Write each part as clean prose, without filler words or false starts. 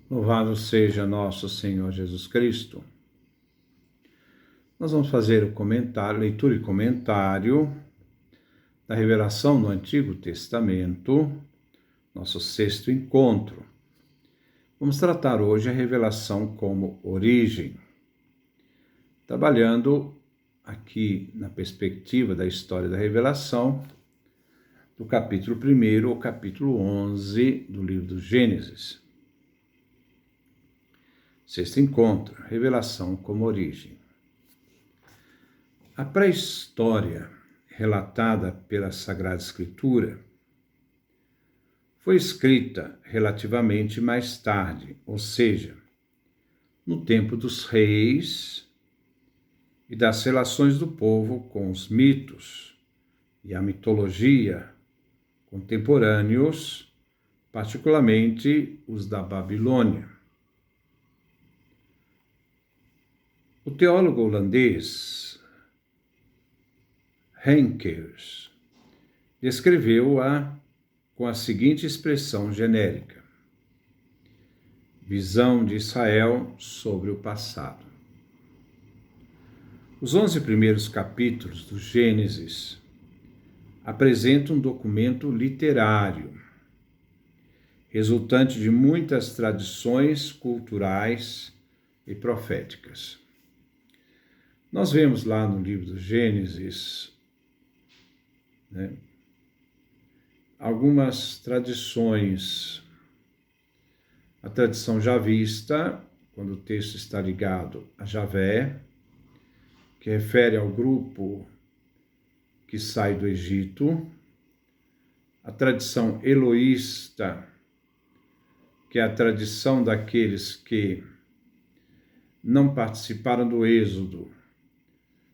Louvado seja nosso Senhor Jesus Cristo. Nós vamos fazer o comentário, leitura e comentário da revelação do Antigo Testamento, nosso sexto encontro. Vamos tratar hoje a revelação como origem, trabalhando aqui na perspectiva da história da revelação, do capítulo 1 ao capítulo 11 do livro do Gênesis. Sexto encontro, revelação como origem. A pré-história relatada pela Sagrada Escritura foi escrita relativamente mais tarde, ou seja, no tempo dos reis e das relações do povo com os mitos e a mitologia contemporâneos, particularmente os da Babilônia. O teólogo holandês Henkers descreveu-a com a seguinte expressão genérica: visão de Israel sobre o passado. Os 11 primeiros capítulos do Gênesis apresentam um documento literário, resultante de muitas tradições culturais e proféticas. Nós vemos lá no livro do Gênesis, algumas tradições. A tradição javista, quando o texto está ligado a Javé, que refere ao grupo que sai do Egito. A tradição eloísta, que é a tradição daqueles que não participaram do êxodo,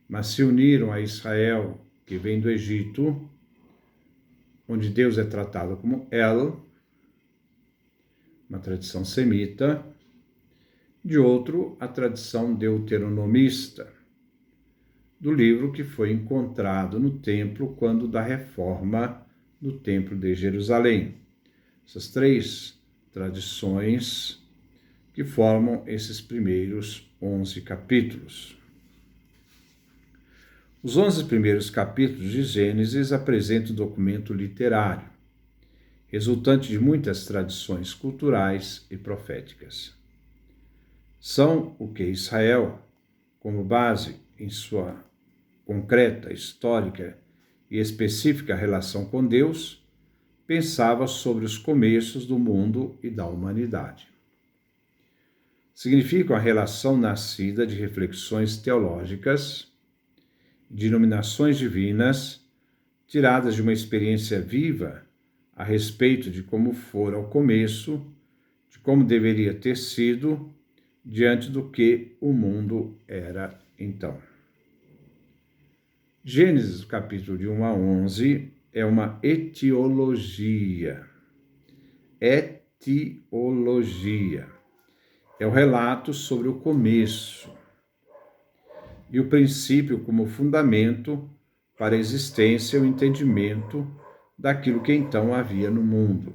mas se uniram a Israel, que vem do Egito, onde Deus é tratado como El, uma tradição semita. De outro, a tradição deuteronomista, do livro que foi encontrado no templo quando da reforma do templo de Jerusalém. Essas três tradições que formam esses primeiros 11 capítulos. Os 11 primeiros capítulos de Gênesis apresentam um documento literário, resultante de muitas tradições culturais e proféticas. São o que Israel, como base em sua concreta, histórica e específica relação com Deus, pensava sobre os começos do mundo e da humanidade. Significam a relação nascida de reflexões teológicas, de iluminações divinas, tiradas de uma experiência viva a respeito de como fora o começo, de como deveria ter sido, diante do que o mundo era então. Gênesis, capítulo de 1 a 11, é uma etiologia. Etiologia. É o relato sobre o começo e o princípio como fundamento para a existência e o entendimento daquilo que então havia no mundo.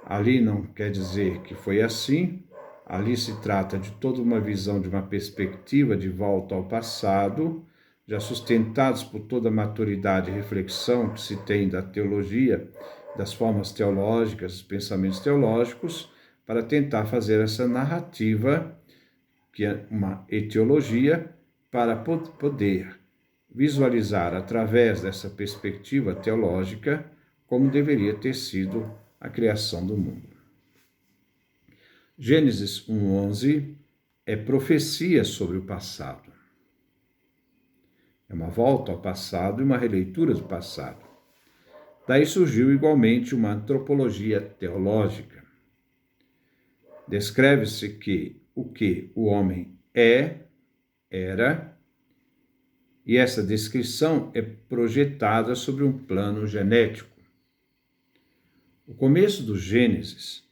Ali não quer dizer que foi assim, ali se trata de toda uma visão, de uma perspectiva de volta ao passado, já sustentados por toda a maturidade e reflexão que se tem da teologia, das formas teológicas, dos pensamentos teológicos, para tentar fazer essa narrativa, que é uma etiologia, para poder visualizar através dessa perspectiva teológica como deveria ter sido a criação do mundo. Gênesis 1:11 é profecia sobre o passado. É uma volta ao passado e uma releitura do passado. Daí surgiu igualmente uma antropologia teológica. Descreve-se que o homem era, e essa descrição é projetada sobre um plano genético. O começo do Gênesis,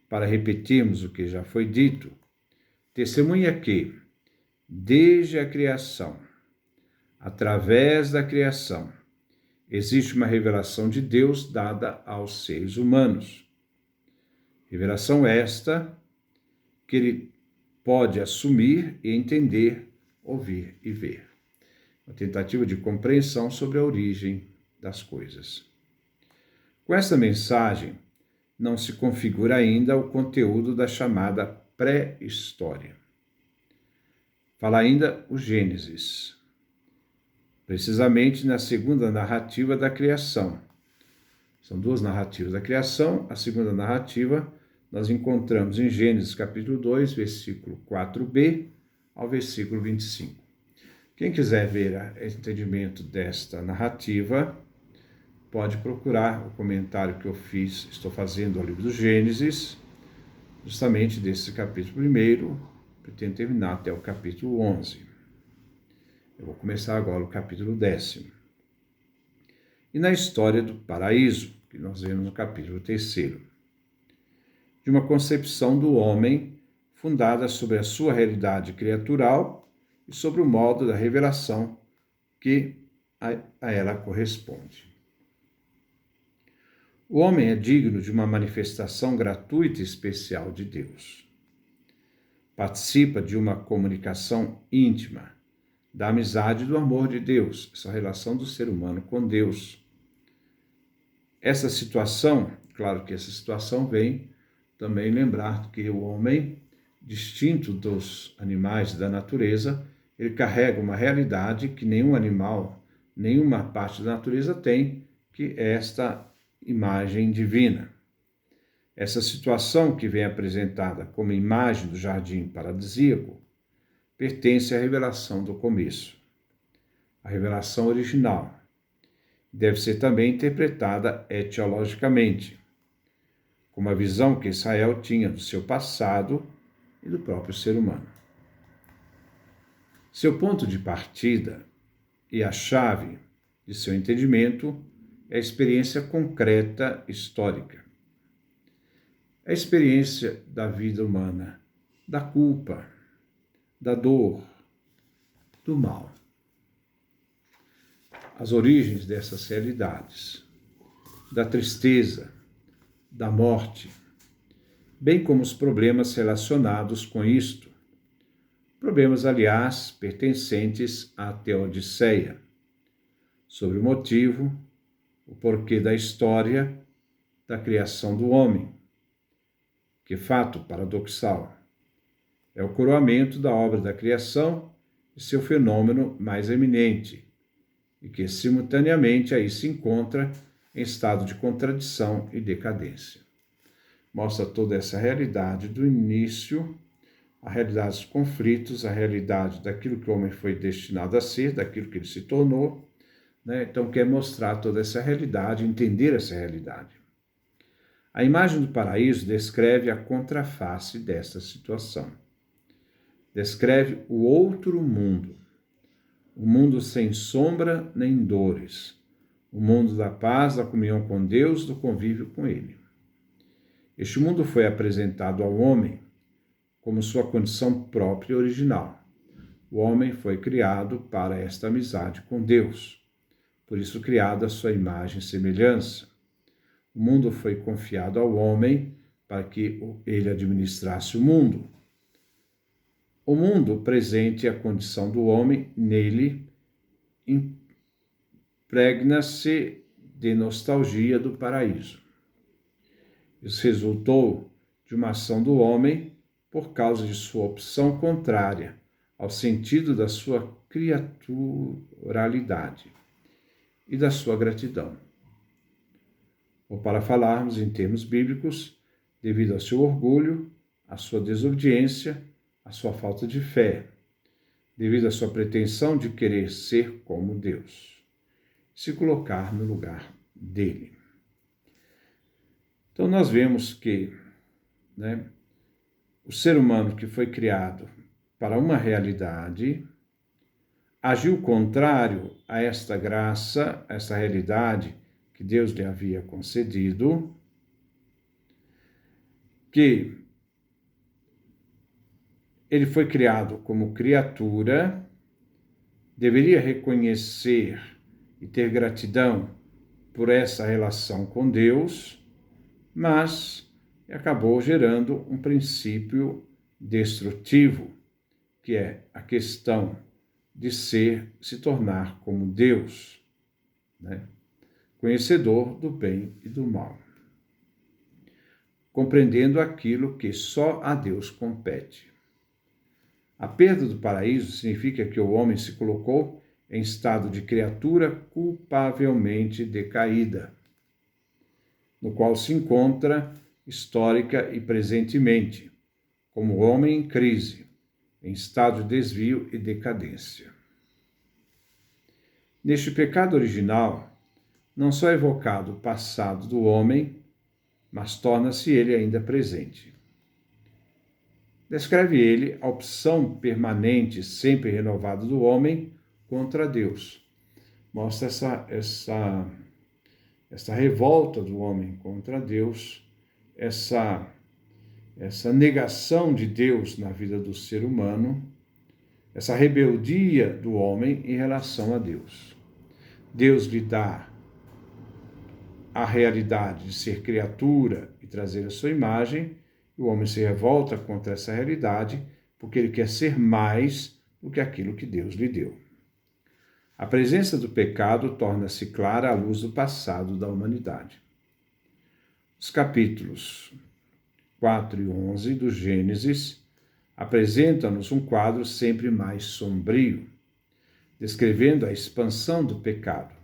para repetirmos o que já foi dito, testemunha que, desde a criação, através da criação, existe uma revelação de Deus dada aos seres humanos. Revelação esta que ele pode assumir e entender, ouvir e ver. Uma tentativa de compreensão sobre a origem das coisas. Com esta mensagem, não se configura ainda o conteúdo da chamada pré-história. Fala ainda o Gênesis, precisamente na segunda narrativa da criação. São duas narrativas da criação. A segunda narrativa nós encontramos em Gênesis capítulo 2, versículo 4b ao versículo 25. Quem quiser ver o entendimento desta narrativa, pode procurar o comentário que eu estou fazendo ao livro do Gênesis, justamente desse capítulo 1, pretendo terminar até o capítulo 11. Eu vou começar agora o capítulo 10. E na história do paraíso, que nós vemos no capítulo 3, de uma concepção do homem fundada sobre a sua realidade criatural e sobre o modo da revelação que a ela corresponde. O homem é digno de uma manifestação gratuita e especial de Deus. Participa de uma comunicação íntima, da amizade e do amor de Deus, essa relação do ser humano com Deus. Essa situação, claro que essa situação vem também lembrar que o homem, distinto dos animais da natureza, ele carrega uma realidade que nenhum animal, nenhuma parte da natureza tem, que é esta imagem divina. Essa situação que vem apresentada como imagem do jardim paradisíaco pertence à revelação do começo, a revelação original. Deve ser também interpretada etiologicamente, como a visão que Israel tinha do seu passado e do próprio ser humano. Seu ponto de partida e a chave de seu entendimento é a experiência concreta histórica. A experiência da vida humana, da culpa, da dor, do mal. As origens dessas realidades, da tristeza, da morte, bem como os problemas relacionados com isto. Problemas, aliás, pertencentes à Teodiceia, sobre o motivo, o porquê da história da criação do homem. Que fato paradoxal! É o coroamento da obra da criação e seu fenômeno mais eminente, e que simultaneamente aí se encontra em estado de contradição e decadência. Mostra toda essa realidade do início, a realidade dos conflitos, a realidade daquilo que o homem foi destinado a ser, daquilo que ele se tornou, né? Então quer mostrar toda essa realidade, entender essa realidade. A imagem do paraíso descreve a contraface desta situação. Descreve o outro mundo, o mundo sem sombra nem dores, o mundo da paz, da comunhão com Deus, do convívio com Ele. Este mundo foi apresentado ao homem como sua condição própria e original. O homem foi criado para esta amizade com Deus, por isso criado à sua imagem e semelhança. O mundo foi confiado ao homem para que ele administrasse o mundo. O mundo presente é a condição do homem, nele impregna-se de nostalgia do paraíso. Isso resultou de uma ação do homem por causa de sua opção contrária ao sentido da sua criaturalidade e da sua gratidão. Ou para falarmos em termos bíblicos, devido ao seu orgulho, à sua desobediência, à sua falta de fé, devido à sua pretensão de querer ser como Deus, se colocar no lugar dele. Então nós vemos que, o ser humano que foi criado para uma realidade agiu contrário a esta graça, a esta realidade que Deus lhe havia concedido, que ele foi criado como criatura, deveria reconhecer e ter gratidão por essa relação com Deus, mas e acabou gerando um princípio destrutivo, que é a questão de se tornar como Deus, né? Conhecedor do bem e do mal, compreendendo aquilo que só a Deus compete. A perda do paraíso significa que o homem se colocou em estado de criatura culpavelmente decaída, no qual se encontra histórica e presentemente, como homem em crise, em estado de desvio e decadência. Neste pecado original, não só é evocado o passado do homem, mas torna-se ele ainda presente. Descreve ele a opção permanente, sempre renovada do homem contra Deus. Mostra essa revolta do homem contra Deus, essa negação de Deus na vida do ser humano, essa rebeldia do homem em relação a Deus. Deus lhe dá a realidade de ser criatura e trazer a sua imagem, e o homem se revolta contra essa realidade porque ele quer ser mais do que aquilo que Deus lhe deu. A presença do pecado torna-se clara à luz do passado da humanidade. Os capítulos 4 e 11 do Gênesis apresentam-nos um quadro sempre mais sombrio, descrevendo a expansão do pecado.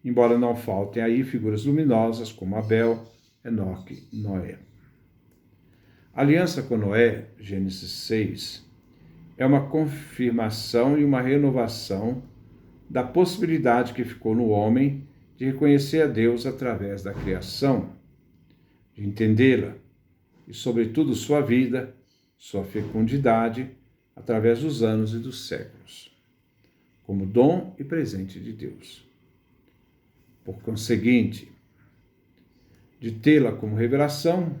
Embora não faltem aí figuras luminosas como Abel, Enoque e Noé. A aliança com Noé, Gênesis 6, é uma confirmação e uma renovação da possibilidade que ficou no homem de reconhecer a Deus através da criação, de entendê-la e, sobretudo, sua vida, sua fecundidade, através dos anos e dos séculos, como dom e presente de Deus. Por conseguinte, de tê-la como revelação,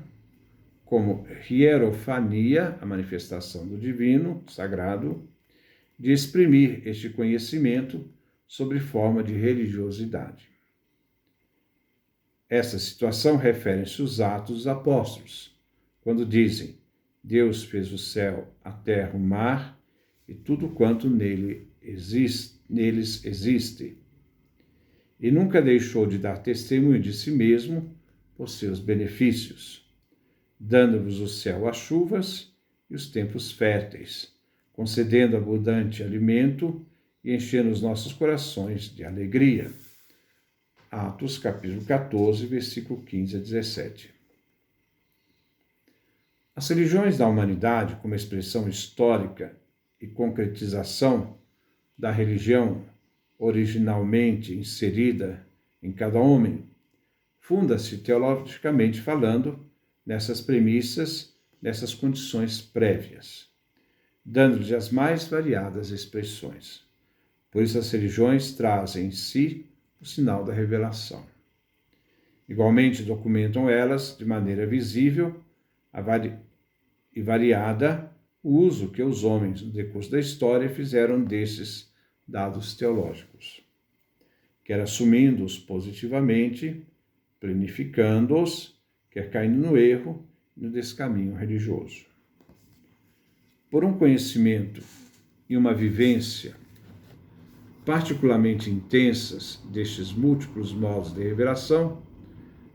como hierofania, a manifestação do divino, sagrado, de exprimir este conhecimento sob forma de religiosidade. Essa situação refere-se aos Atos dos Apóstolos, quando dizem: Deus fez o céu, a terra, o mar e tudo quanto neles existe, e nunca deixou de dar testemunho de si mesmo por seus benefícios, dando-vos o céu as chuvas e os tempos férteis, concedendo abundante alimento e enchendo os nossos corações de alegria. Atos, capítulo 14, versículo 15 a 17. As religiões da humanidade, como expressão histórica e concretização da religião originalmente inserida em cada homem, funda-se teologicamente falando nessas premissas, nessas condições prévias, dando-lhe as mais variadas expressões. Por isso as religiões trazem em si o sinal da revelação. Igualmente documentam elas, de maneira visível e variada, o uso que os homens, no decurso da história, fizeram desses dados teológicos, quer assumindo-os positivamente, planificando-os, quer caindo no erro e no descaminho religioso. Por um conhecimento e uma vivência particularmente intensas destes múltiplos modos de revelação,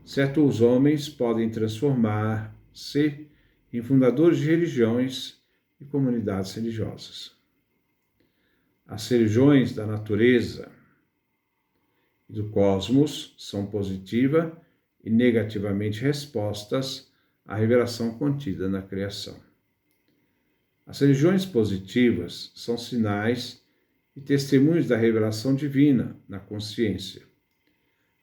certos homens podem transformar-se em fundadores de religiões e comunidades religiosas. As religiões da natureza e do cosmos são positiva e negativamente respostas à revelação contida na criação. As religiões positivas são sinais e testemunhos da revelação divina na consciência.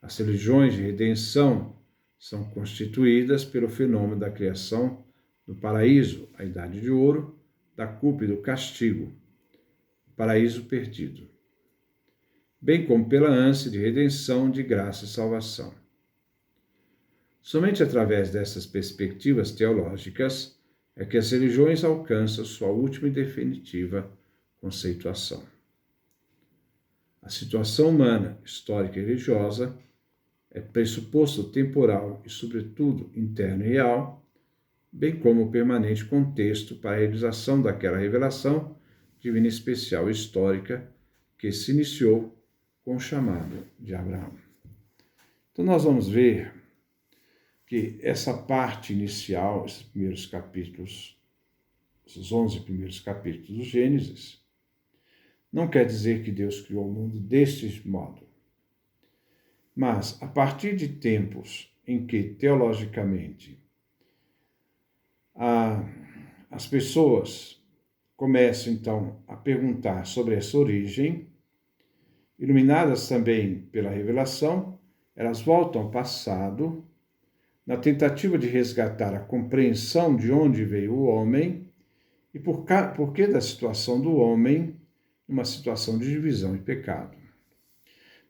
As religiões de redenção são constituídas pelo fenômeno da criação do paraíso, a idade de ouro, da culpa e do castigo, o paraíso perdido, bem como pela ânsia de redenção, de graça e salvação. Somente através dessas perspectivas teológicas é que as religiões alcançam sua última e definitiva conceituação. A situação humana, histórica e religiosa é pressuposto temporal e, sobretudo, interno e real, bem como o permanente contexto para a realização daquela revelação divina especial e histórica que se iniciou com o chamado de Abraão. Então nós vamos ver que essa parte inicial, esses primeiros capítulos, esses 11 primeiros capítulos do Gênesis, não quer dizer que Deus criou o mundo deste modo. Mas, a partir de tempos em que, teologicamente, as pessoas começam, então, a perguntar sobre essa origem, iluminadas também pela revelação, elas voltam ao passado, na tentativa de resgatar a compreensão de onde veio o homem e por que da situação do homem, uma situação de divisão e pecado.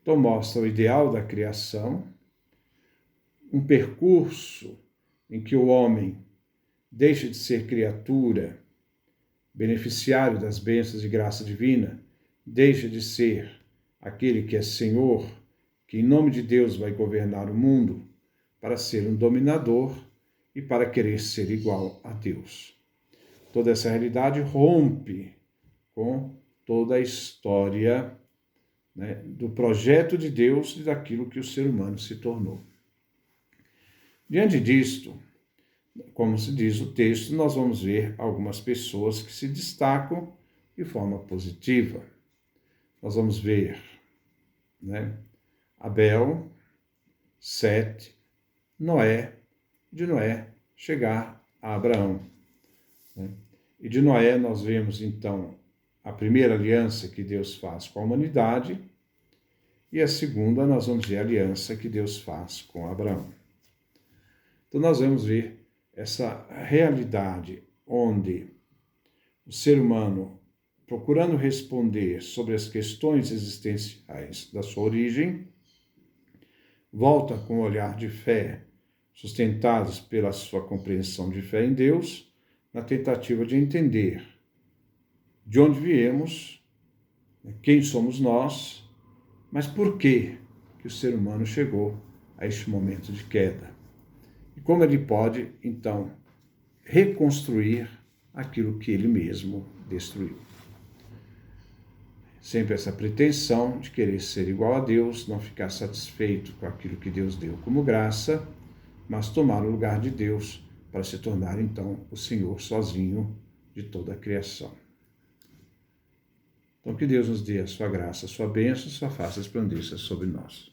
Então mostra o ideal da criação, um percurso em que o homem deixa de ser criatura, beneficiário das bênçãos e graça divina, deixa de ser aquele que é Senhor, que em nome de Deus vai governar o mundo, para ser um dominador e para querer ser igual a Deus. Toda essa realidade rompe com toda a história, né, do projeto de Deus e daquilo que o ser humano se tornou. Diante disto, como se diz o texto, nós vamos ver algumas pessoas que se destacam de forma positiva. Nós vamos ver, né, Abel, Sete, Noé, de Noé chegar a Abraão. Né? E de Noé nós vemos então a primeira aliança que Deus faz com a humanidade e a segunda nós vamos ver a aliança que Deus faz com Abraão. Então nós vamos ver essa realidade onde o ser humano, procurando responder sobre as questões existenciais da sua origem, volta com um olhar de fé, sustentados pela sua compreensão de fé em Deus, na tentativa de entender de onde viemos, quem somos nós, mas por que o ser humano chegou a este momento de queda. E como ele pode, então, reconstruir aquilo que ele mesmo destruiu. Sempre essa pretensão de querer ser igual a Deus, não ficar satisfeito com aquilo que Deus deu como graça, mas tomar o lugar de Deus para se tornar, então, o Senhor sozinho de toda a criação. Então, que Deus nos dê a sua graça, a sua bênção, a sua face resplandeça sobre nós.